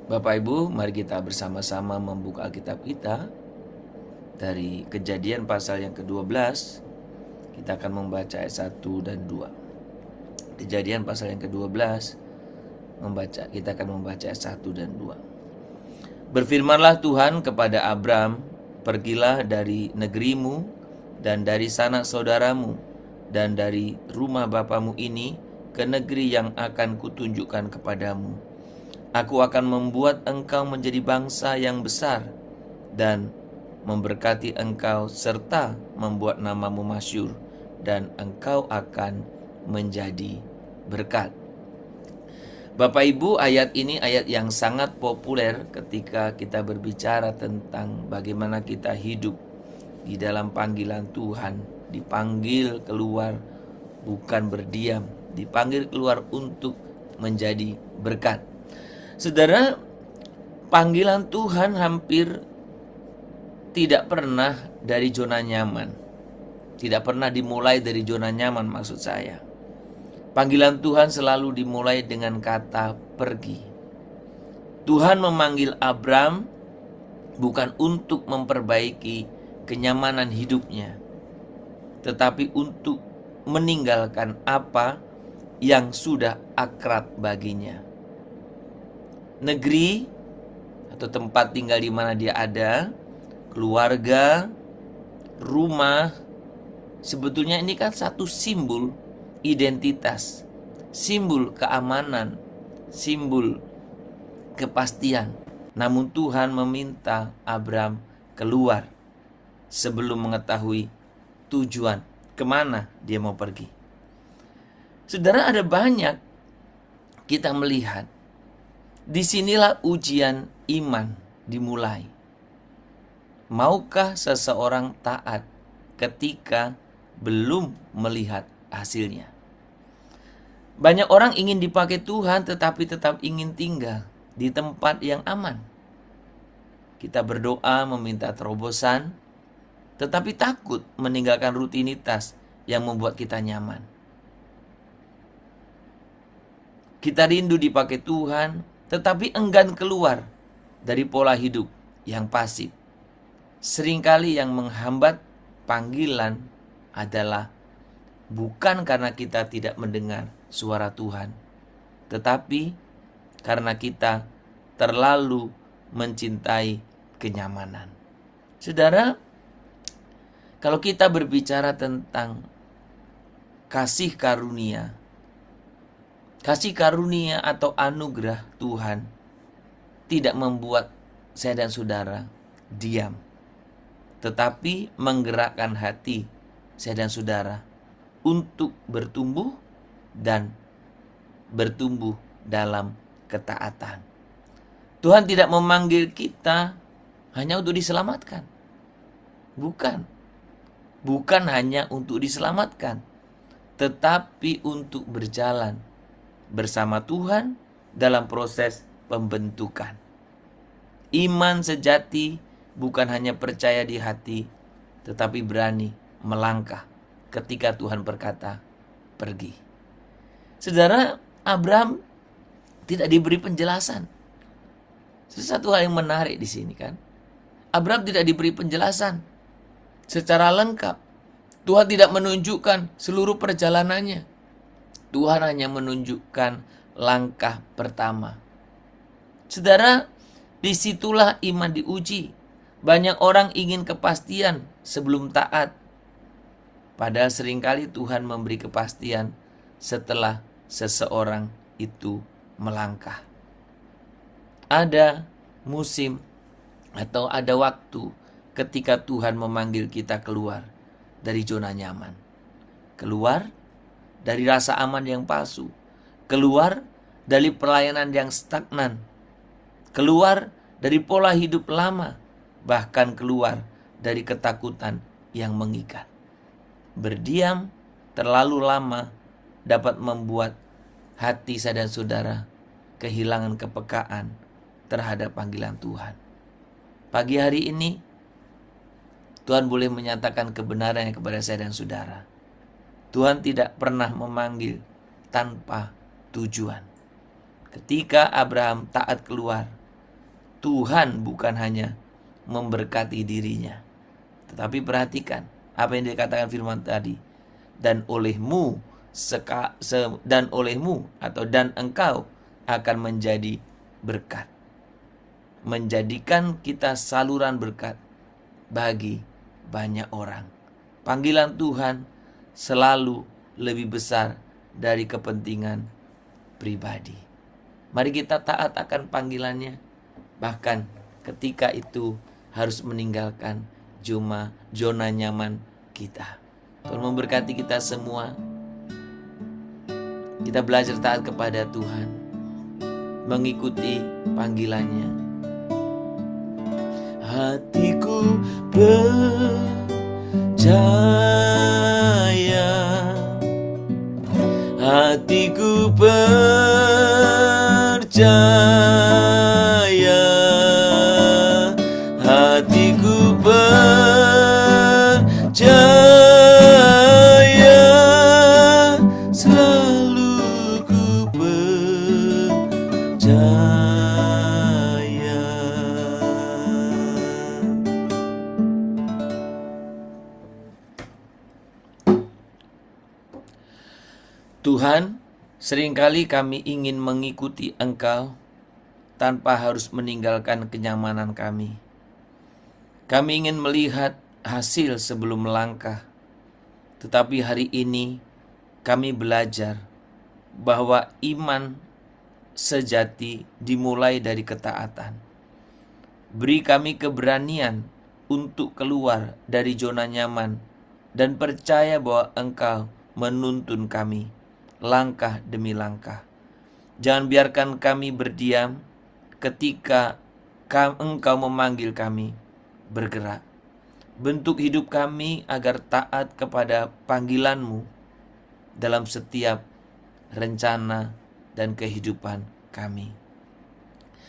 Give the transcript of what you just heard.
Bapak Ibu, mari kita bersama-sama membuka Alkitab kita dari Kejadian pasal yang ke-12. Kita akan membaca ayat 1 dan 2. Kejadian pasal yang ke-12 kita akan membaca ayat 1 dan 2. Berfirmanlah Tuhan kepada Abram, "Pergilah dari negerimu dan dari sanak saudaramu dan dari rumah bapamu ini ke negeri yang akan kutunjukkan kepadamu. Aku akan membuat engkau menjadi bangsa yang besar dan memberkati engkau serta membuat namamu masyhur, dan engkau akan menjadi berkat." Bapak Ibu, ayat ini ayat yang sangat populer ketika kita berbicara tentang bagaimana kita hidup di dalam panggilan Tuhan. Dipanggil keluar, bukan berdiam, dipanggil keluar untuk menjadi berkat. Saudara, panggilan Tuhan hampir tidak pernah dari zona nyaman. Tidak pernah dimulai dari zona nyaman, maksud saya. Panggilan Tuhan selalu dimulai dengan kata pergi. Tuhan memanggil Abram bukan untuk memperbaiki kenyamanan hidupnya, tetapi untuk meninggalkan apa yang sudah akrab baginya. Negeri atau tempat tinggal di mana dia ada, keluarga, rumah, sebetulnya ini kan satu simbol identitas, simbol keamanan, simbol kepastian. Namun Tuhan meminta Abram keluar sebelum mengetahui tujuan kemana dia mau pergi. Saudara, ada banyak kita melihat, disinilah ujian iman dimulai. Maukah seseorang taat ketika belum melihat hasilnya? Banyak orang ingin dipakai Tuhan tetapi tetap ingin tinggal di tempat yang aman. Kita berdoa meminta terobosan tetapi takut meninggalkan rutinitas yang membuat kita nyaman. Kita rindu dipakai Tuhan tetapi enggan keluar dari pola hidup yang pasif. Seringkali yang menghambat panggilan adalah bukan karena kita tidak mendengar suara Tuhan, tetapi karena kita terlalu mencintai kenyamanan. Saudara, kalau kita berbicara tentang kasih karunia atau anugerah Tuhan tidak membuat saya dan saudara diam, tetapi menggerakkan hati saya dan saudara untuk bertumbuh dan bertumbuh dalam ketaatan. Tuhan tidak memanggil kita hanya untuk diselamatkan. Bukan hanya untuk diselamatkan, tetapi untuk berjalan bersama Tuhan dalam proses pembentukan. Iman sejati bukan hanya percaya di hati, tetapi berani melangkah ketika Tuhan berkata, pergi. Saudara, Abram tidak diberi penjelasan. Sesuatu hal yang menarik di sini kan. Abram tidak diberi penjelasan secara lengkap. Tuhan tidak menunjukkan seluruh perjalanannya. Tuhan hanya menunjukkan langkah pertama. Saudara, disitulah iman diuji. Banyak orang ingin kepastian sebelum taat. Padahal seringkali Tuhan memberi kepastian setelah seseorang itu melangkah. Ada musim atau ada waktu ketika Tuhan memanggil kita keluar dari zona nyaman. Keluar dari rasa aman yang palsu. Keluar dari pelayanan yang stagnan. Keluar dari pola hidup lama. Bahkan keluar dari ketakutan yang mengikat. Berdiam terlalu lama dapat membuat hati saya dan saudara kehilangan kepekaan terhadap panggilan Tuhan. Pagi hari ini Tuhan boleh menyatakan kebenarannya kepada saya dan saudara. Tuhan tidak pernah memanggil tanpa tujuan. Ketika Abraham taat keluar, Tuhan bukan hanya memberkati dirinya, tetapi perhatikan apa yang dikatakan firman tadi. Dan olehmu dan engkau akan menjadi berkat. Menjadikan kita saluran berkat bagi banyak orang. Panggilan Tuhan selalu lebih besar dari kepentingan pribadi. Mari kita taat akan panggilannya, bahkan ketika itu harus meninggalkan zona nyaman kita. Tuhan memberkati kita semua. Kita belajar taat kepada Tuhan, mengikuti panggilannya. Hatiku percaya, hatiku percaya, hatiku percaya, selalu ku percaya. Tuhan, seringkali kami ingin mengikuti Engkau tanpa harus meninggalkan kenyamanan kami. Kami ingin melihat hasil sebelum melangkah. Tetapi hari ini kami belajar bahwa iman sejati dimulai dari ketaatan. Beri kami keberanian untuk keluar dari zona nyaman dan percaya bahwa Engkau menuntun kami langkah demi langkah. Jangan biarkan kami berdiam ketika Engkau memanggil kami bergerak. Bentuk hidup kami agar taat kepada panggilan-Mu dalam setiap rencana dan kehidupan kami.